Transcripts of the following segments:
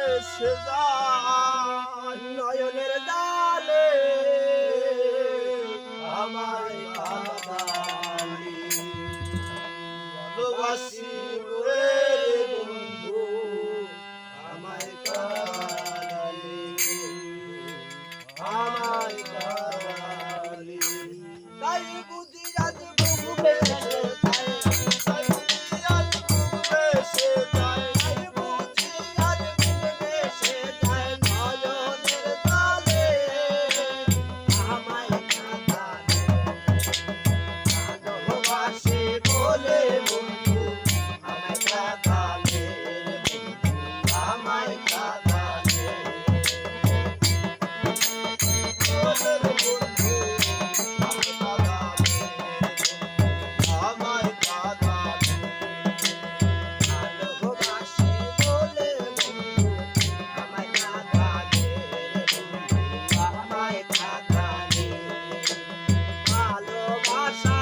ভেসে যায় নয়নের জালে আমায় কাঁদালি ভালোবাসি রে বন্ধু আমায় কাঁদালি আমায় কাঁদালি তাই বুঝি আজ বুক ভেসে যায় তাই বুঝি আজ বুক ভেসে যায় তাই বুঝি আজ বুক ভেসে যায় নয়নের জালে আমায় কাঁদালি ভালোবাসি বলে বন্ধু আমায় কাঁদালি আমায় কাঁদালি বলে বন্ধু আমায় কাঁদালি আমায় কাঁদালি ভালোবাসি বলে বন্ধু আমায় কাঁদালি আমায় কাঁদালি ভালোবাসা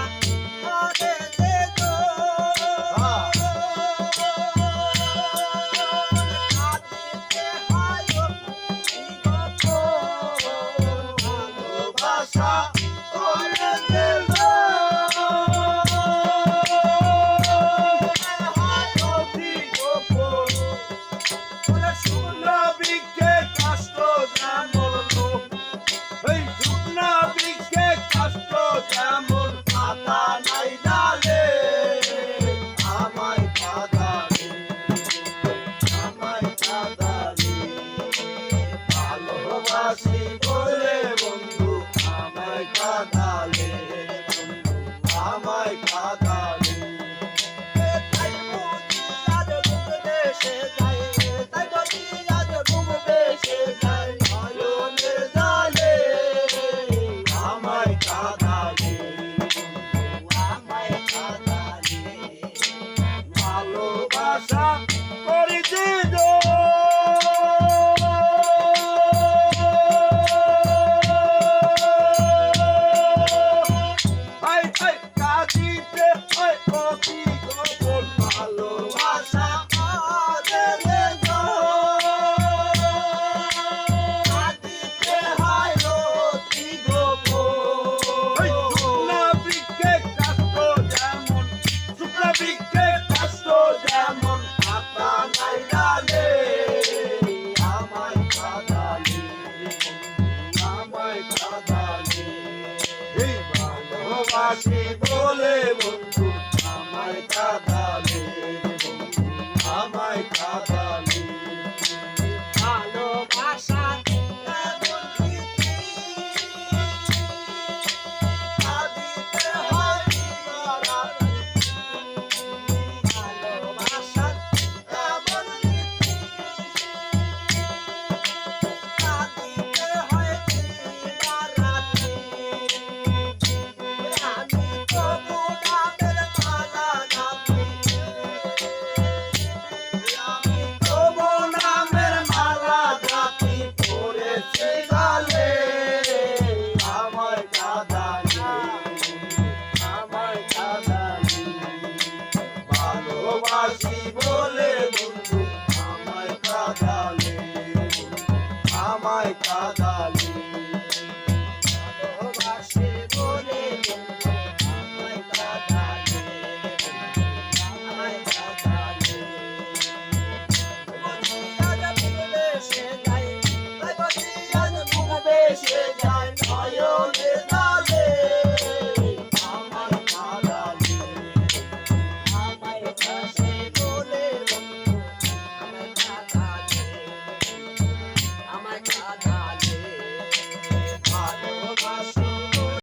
করে দে গো কাঁদিতে হয় বিগত ভালোবাসা করে দে গো হয় বিগত বলে শূন্য